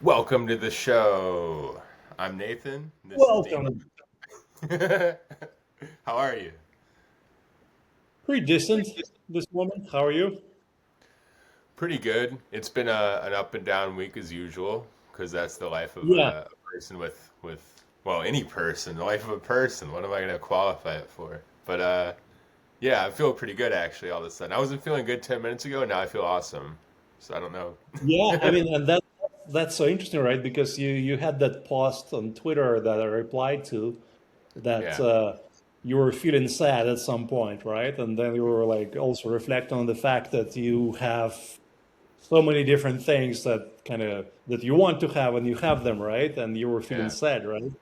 Welcome to the show. I'm Nathan. This is Welcome. Dima. How are you? Pretty decent this moment. How are you? Pretty good. It's been an up and down week as usual, because that's the life of Yeah, a person with well, any person, the life of a person. What am I going to qualify it for? But yeah, I feel pretty good actually all of a sudden. I wasn't feeling good 10 minutes ago, and now I feel awesome. So I don't know. yeah. I mean, and that's so interesting, right? Because you had that post on Twitter that I replied to that Yeah. you were feeling sad at some point, right? And then you were like also reflecting on the fact that you have so many different things that kind of that you want to have and you have them, right? And you were feeling Yeah. sad, right?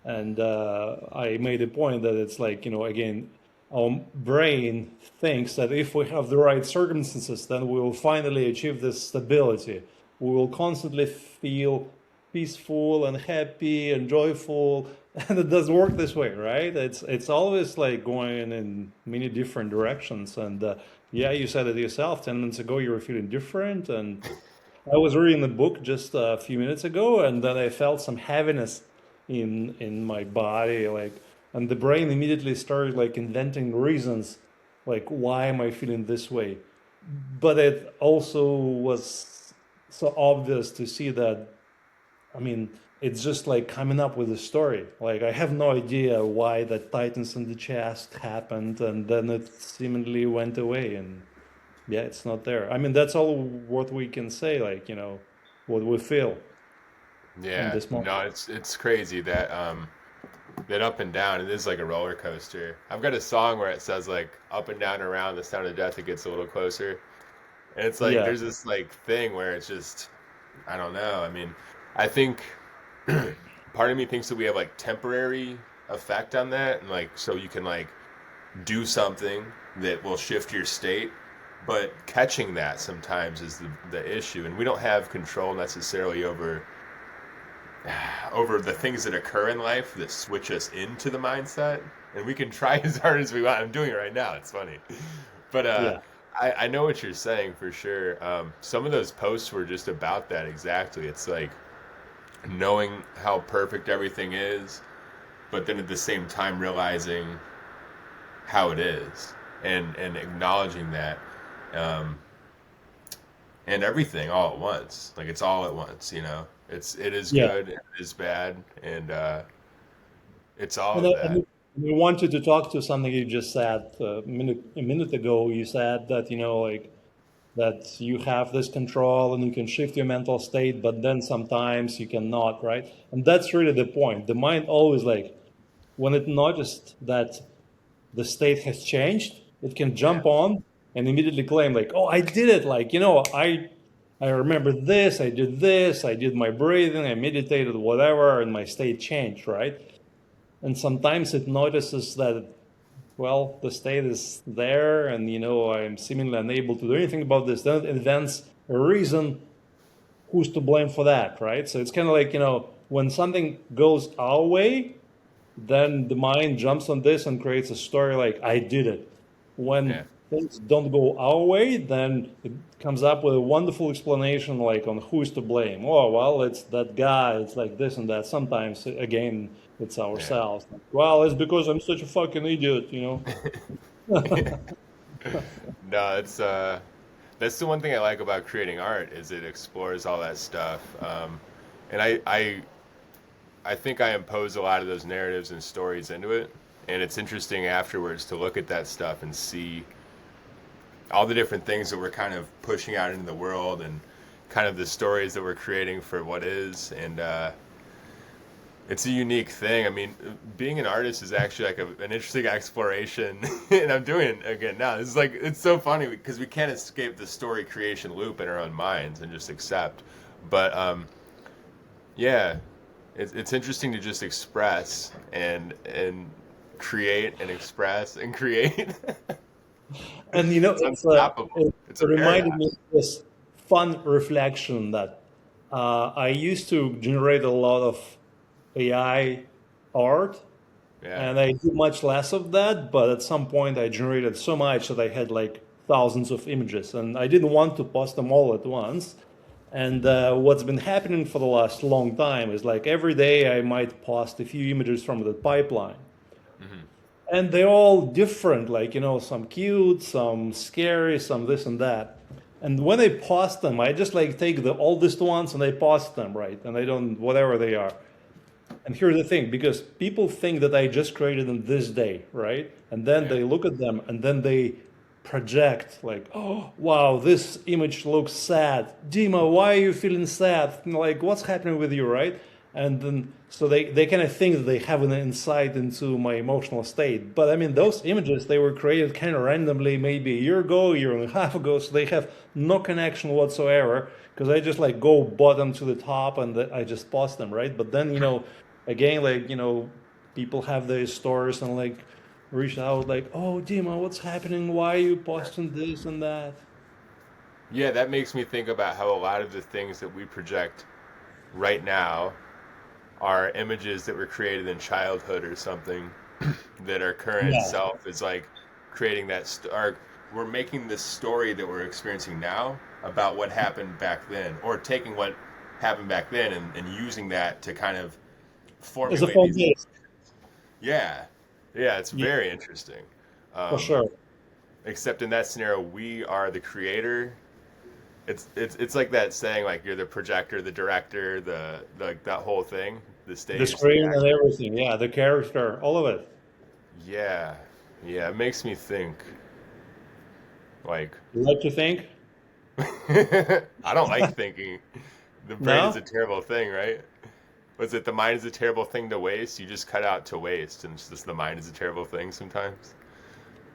And I made a point that it's like, again, our brain thinks that if we have the right circumstances, then we will finally achieve this stability. We will constantly feel peaceful and happy and joyful, and it doesn't work this way, right? It's always like going in many different directions. And yeah, you said it yourself. 10 minutes ago, you were feeling different, and I was reading the book just a few minutes ago, and then I felt some heaviness in my body, like, and the brain immediately started like inventing reasons, like why am I feeling this way? But it also was so obvious to see that. I mean, it's just like coming up with a story. Like I have no idea why that tightness in the chest happened, and then it seemingly went away, and yeah, it's not there. I mean, that's all what we can say, like, what we feel in Yeah. this moment. No, it's crazy that that up and down, it is like a roller coaster. I've got a song where it says like up and down around the sound of death, it gets a little closer. And it's like Yeah, there's this like thing where it's just I don't know. I mean, I think part of me thinks that we have like temporary effect on that and like so you can like do something that will shift your state. But catching that sometimes is the issue. And we don't have control necessarily over the things that occur in life that switch us into the mindset. And we can try as hard as we want. I'm doing it right now. It's funny. But yeah, I know what you're saying for sure. Some of those posts were just about that exactly. It's like knowing how perfect everything is, but then at the same time realizing how it is and acknowledging that um, and everything all at once. Like it's all at once, you know. It is yeah. good, it is bad, and it's all And of I that. we wanted to talk to something you just said a minute ago. You said that like that you have this control and you can shift your mental state, but then sometimes you cannot, right? And that's really the point. The mind always like when it noticed that the state has changed, it can Yeah, jump on and immediately claim like, "Oh, I did it! Like, I remember this, I did this, I did my breathing, I meditated, whatever, and my state changed, right?" And sometimes it notices that, well, the state is there, and I'm seemingly unable to do anything about this. Then it invents a reason who's to blame for that, right? So it's kind of like when something goes our way, then the mind jumps on this and creates a story like I did it. yeah, When things don't go our way, then it comes up with a wonderful explanation like on who's to blame. Oh, well, it's that guy. It's like this and that. Sometimes, again, it's yeah. ourselves. Well, it's because I'm such a fucking idiot. No, it's that's the one thing I like about creating art is it explores all that stuff. And I think I impose a lot of those narratives and stories into it, and it's interesting afterwards to look at that stuff and see all the different things that we're kind of pushing out into the world and kind of the stories that we're creating for what is. And it's a unique thing. I mean, being an artist is actually like an interesting exploration, and I'm doing it again now. It's like it's so funny because we can't escape the story creation loop in our own minds and just accept. But yeah, it's interesting to just express and create and express and create. And It's unstoppable. it It's a reminded me paradox. of this fun reflection that I used to generate a lot of AI art, Yeah, and I do much less of that. But at some point, I generated so much that I had like thousands of images, and I didn't want to post them all at once. And what's been happening for the last long time is like every day I might post a few images from the pipeline. Hmm. And they're all different, like, some cute, some scary, some this and that. And when I post them, I just like take the oldest ones and I post them, right? And I don't, whatever they are. And here's the thing, because people think that I just created them this day, right? And then Yeah. they look at them and then they project like, oh, wow, this image looks sad. Dima, why are you feeling sad? Like, what's happening with you, right? And then, so they kind of think that they have an insight into my emotional state. But I mean, those images, they were created kind of randomly, maybe a year ago, a year and a half ago. So they have no connection whatsoever because I just like go bottom to the top and I just post them, right? But then, again, like, people have their stories and like reach out like, oh, Dima, what's happening? Why are you posting this and that? Yeah, that makes me think about how a lot of the things that we project right now are images that were created in childhood or something that our current Yeah, self is like creating our we're making this story that we're experiencing now about what happened back then, or taking what happened back then and using that to kind of it's a formulate phone these. base. Yeah, yeah, it's Yeah, very interesting. for um, sure. Except in that scenario we are the creator. It's like that saying, like you're the projector, the director, the like that whole thing, the The stage, the screen and actor. everything. Yeah, the character, all of it. Yeah, yeah, it makes me think. Like, You like to think? I don't like thinking. The brain is No? a terrible thing, right? Was it the mind is a terrible thing to waste? You just cut out to waste, and it's just the mind is a terrible thing sometimes.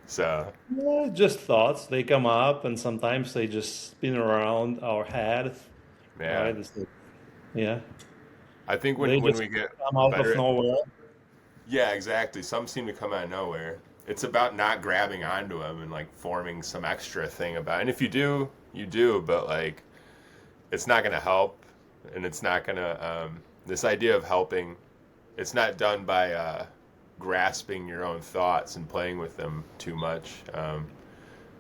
So, Yeah, just thoughts. They come up and sometimes they just spin around our head, yeah, right? Yeah, I think they when just we get come out of better at, nowhere. yeah, exactly. Some seem to come out of nowhere. It's about not grabbing onto them and like forming some extra thing about. And if you do, you do. But like, it's not going to help, and it's not going to. This idea of helping, it's not done by grasping your own thoughts and playing with them too much.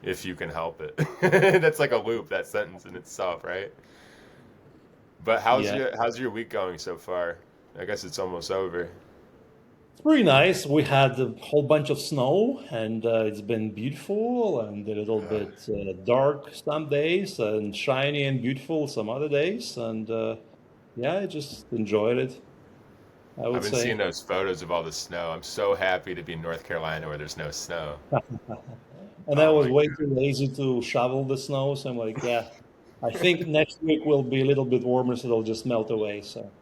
If you can help it, that's like a loop. That sentence in itself, right? But Yeah. how's your week going so far? I guess it's almost over. It's pretty nice. We had a whole bunch of snow, and it's been beautiful and a little Uh, bit dark some days, and shiny and beautiful some other days. And yeah, I just enjoyed it, I I've would been seeing say. those photos of all the snow. I'm so happy to be in North Carolina where there's no snow. And I Oh was my way God. too lazy to shovel the snow, so I'm like, yeah, I think next week will be a little bit warmer, so it'll just melt away. So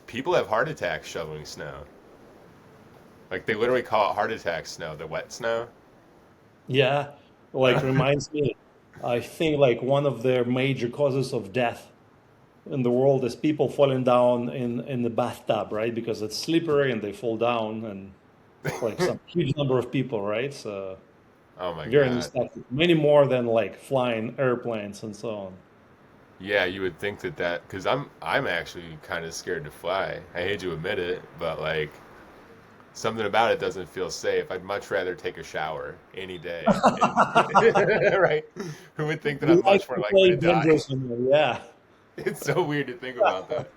People have heart attacks shoveling snow. Like they literally call it heart attack snow, the wet snow. yeah, like reminds me, I think like one of the major causes of death in the world is people falling down in the bathtub, right? Because it's slippery and they fall down, and like some huge number of people, right? So Oh my very God. nostalgic, many more than like flying airplanes and so on. Yeah, you would think that because I'm actually kind of scared to fly. I hate to admit it, but like something about it doesn't feel safe. I'd much rather take a shower any day. And right? Who would think that You I'm like much more to likely play to die? dangerous, yeah. It's so weird to think about that.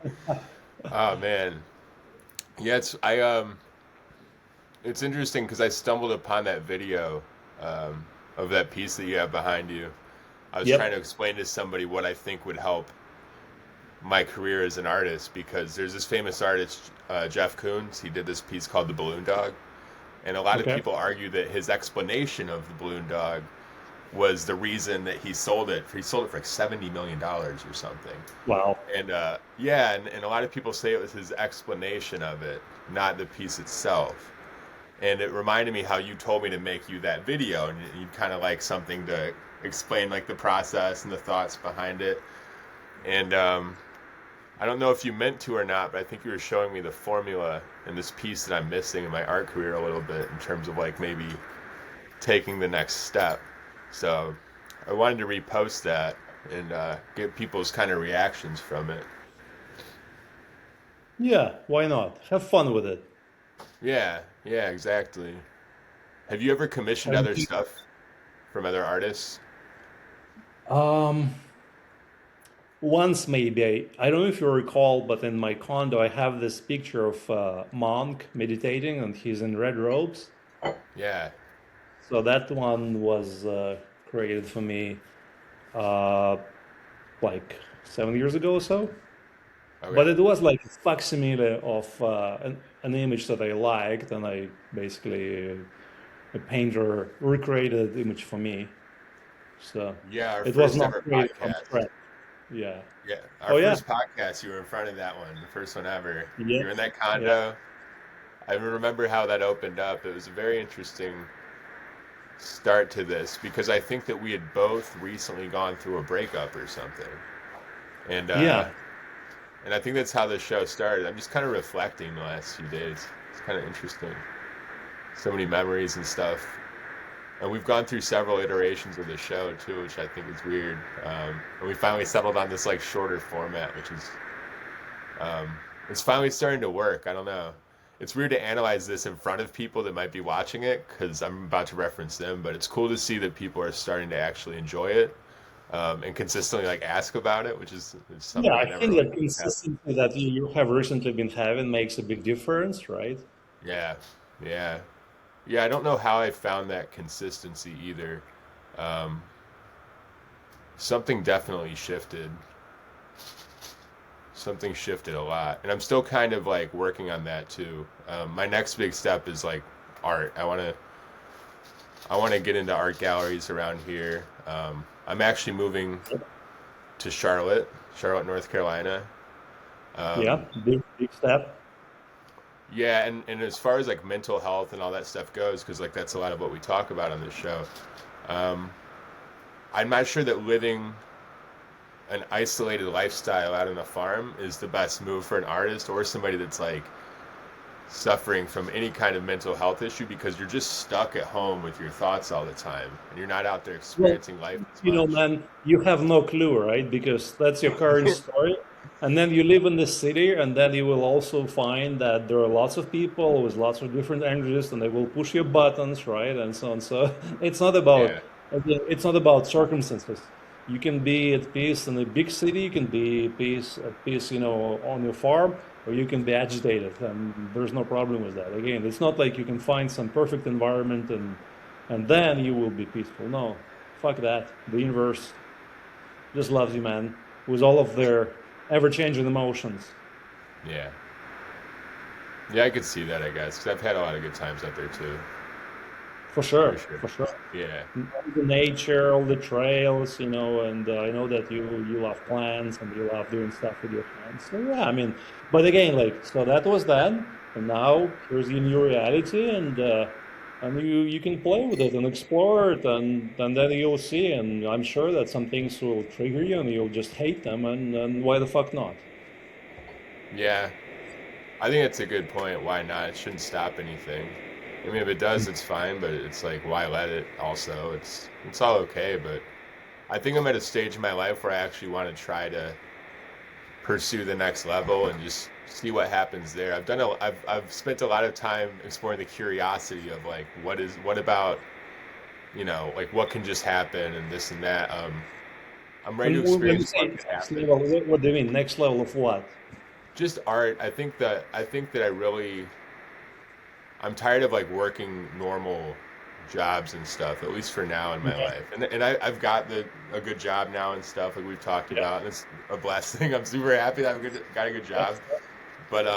Oh man. Yeah, it's interesting because I stumbled upon that video um, of that piece that you have behind you. I was trying to Yep. explain to somebody what I think would help my career as an artist because there's this famous artist, Jeff Koons. He did this piece called The Balloon Dog. And a lot of Okay. people argue that his explanation of the balloon dog was the reason that he sold it. He sold it for like $70 million or something. Wow. And yeah, and a lot of people say it was his explanation of it, not the piece itself. And it reminded me how you told me to make you that video, and you'd kind of like something to explain like the process and the thoughts behind it. And I don't know if you meant to or not, but I think you were showing me the formula in this piece that I'm missing in my art career a little bit in terms of like maybe taking the next step. So I wanted to repost that and get people's kind of reactions from it. Yeah, why not? Have fun with it. Yeah, yeah, exactly. Have you ever commissioned Have other you- stuff from other artists? Um, once maybe I don't know if you recall, but in my condo I have this picture of a monk meditating and he's in red robes. Yeah. So that one was created for me uh, like 7 years ago or so. But Okay. it was like a facsimile of an image that I liked, and I basically a painter recreated the image for me. So Yeah, our it was first not ever created from podcast. scratch. Yeah. Yeah, our Oh yeah. first podcast, you were in front of that one, the first one ever. You were in Yes. that Yeah. condo. I remember how that opened up. It was a very interesting start to this because I think that we had both recently gone through a breakup or something. And uh Yeah. and I think that's how this show started. I'm just kind of reflecting the last few days. It's kind of interesting. So many memories and stuff. And we've gone through several iterations of the show too, which I think is weird. And we finally settled on this like shorter format, which is it's finally starting to work. I don't know. It's weird to analyze this in front of people that might be watching it because I'm about to reference them, but it's cool to see that people are starting to actually enjoy it and consistently like ask about it, which is Yeah, something I I never think really the have. consistency that you have recently been having makes a big difference, right? Yeah, yeah, yeah. I don't know how I found that consistency either. Um, something definitely shifted. Something shifted a lot, and I'm still kind of like working on that too. My next big step is like art. I want to get into art galleries around here. I'm actually moving to Charlotte, North Carolina. Um, Yeah, big step. yeah, and as far as like mental health and all that stuff goes, because like that's a lot of what we talk about on this show. Um, I'm not sure that living an isolated lifestyle out on a farm is the best move for an artist or somebody that's like suffering from any kind of mental health issue because you're just stuck at home with your thoughts all the time and you're not out there Well, experiencing life as you know, much. man, you have no clue, right? Because that's your current story. And then you live in the city, and then you will also find that there are lots of people with lots of different energies, and they will push your buttons, right? And so on. So it's not about, Yeah, again, it's not about circumstances. You can be at peace in a big city, you can be at peace, on your farm, or you can be agitated, and there's no problem with that. Again, it's not like you can find some perfect environment and then you will be peaceful. No, fuck that. The universe just loves you, man, with all of their ever-changing emotions. yeah, yeah. I could see that, I guess, because I've had a lot of good times out there too, For for sure, sure. for sure. Yeah, All the nature, all the trails, and I know that you love plants and you love doing stuff with your hands. So yeah, I mean, but again, like, so that was then, and now here's your new reality, and you can play with it and explore it, and then you'll see, and I'm sure that some things will trigger you, and you'll just hate them, and why the fuck not? yeah. I think that's a good point. Why not? It shouldn't stop anything. I mean, if it does, it's fine. But it's like, why let it? Also, it's all okay. But I think I'm at a stage in my life where I actually want to try to pursue the next level and just see what happens there. I've spent a lot of time exploring the curiosity of like what about like what can just happen and this and that. I'm ready to When you experience what say could next happen. level, what do you mean? Next level of what? Just art. I think that I'm tired of like working normal jobs and stuff, at least for now in my Okay. life. And I've got a good job now and stuff like we've talked Yeah. about. And it's a blessing. I'm super happy that got a good job. But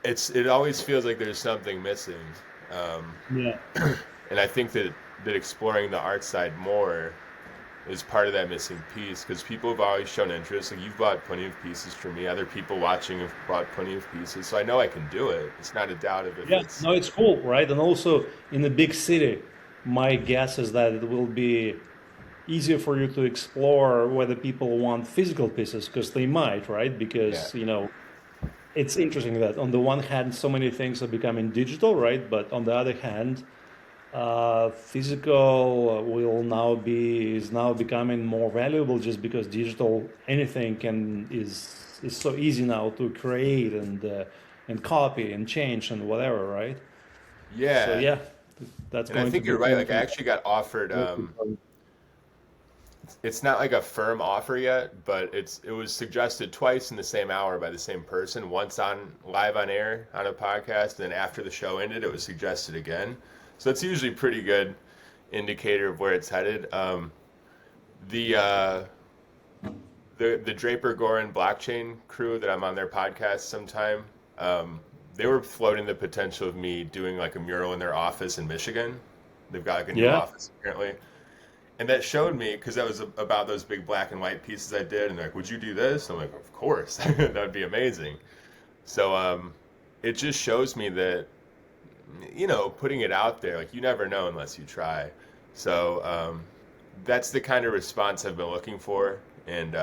it always feels like there's something missing. Um, Yeah. and I think that exploring the art side more is part of that missing piece because people have always shown interest. Like you've bought plenty of pieces for me. Other people watching have bought plenty of pieces, so I know I can do it. It's not a doubt of if Yeah, it's no, it's cool, right? And also in a big city, my guess is that it will be easier for you to explore whether people want physical pieces because they might, right? yeah, Because, it's interesting that on the one hand, so many things are becoming digital, right? But on the other hand, physical is now becoming more valuable just because digital anything is so easy now to create and copy and change and whatever, right? So yeah. yeah, that's And I going to think you're be right. going Like I to actually got offered. it's not like a firm offer yet, but it was suggested twice in the same hour by the same person. Once on live on air on a podcast, and then after the show ended, it was suggested again. So it's usually pretty good indicator of where it's headed. The uh, the Draper Gorin blockchain crew that I'm on their podcast sometime, they were floating the potential of me doing like a mural in their office in Michigan. They've got like a new Yeah, office apparently, and that showed me because that was about those big black and white pieces I did, and they're like, "Would you do this?" I'm like, "Of course, that would be amazing." So it just shows me that putting it out there, like you never know unless you try. So that's the kind of response I've been looking for, and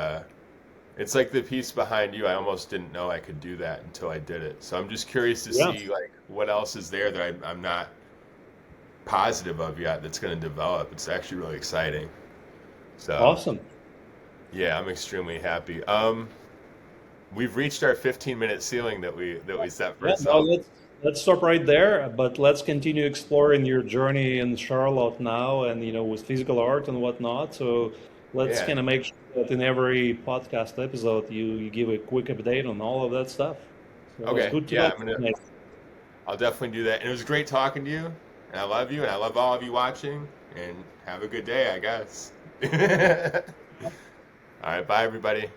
it's like the piece behind you. I almost didn't know I could do that until I did it. So I'm just curious to yeah, see like what else is there that I'm not positive of yet that's going to develop. It's actually really exciting. So awesome. yeah, I'm extremely happy. We've reached our 15-minute ceiling that we set for Yeah, no, ourselves. let's stop right there, but let's continue exploring your journey in Charlotte now, and with physical art and whatnot. So let's Yeah. kind of make sure that in every podcast episode you give a quick update on all of that stuff. So it was Okay. good to Yeah, talk to you, Nathan. I'll definitely do that. And it was great talking to you. And I love you, and I love all of you watching. And have a good day, I guess. All right. Bye, everybody.